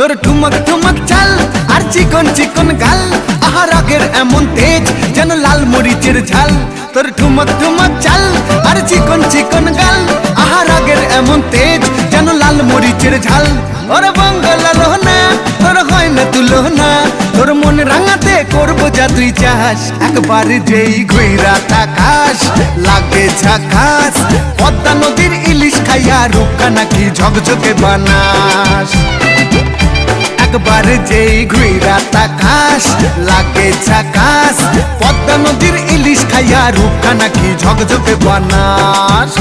তোর ঠুমক ঠুমক চাল আর চিকন চিকন গাল, আহা রাগের এমন তেজ যেন লাল মরিচের ঝাল। তোর ঠুমক ঠুমক চাল আর চিকন চিকন গাল, আহা রাগের এমন তেজ যেন লাল মরিচের ঝাল। ওরে বঙ্গলা লোহনা তোর হয় না তুলনা, তোর মন রাঙাতে করবো যা তুই চাস। একবার যেই ঘুইরা তাকাস লাগে ঝাকাস, পদ্মা নদীর ইলিশ খাইয়া রূপকা নাকি ঝকঝকে বানাস। একবার যেই ঘুইরা তাকাস লাগে ঝাকাস, পদ্মা নদীর ইলিশ খাইয়া রূপকা নাকি ঝকঝকে বানাস।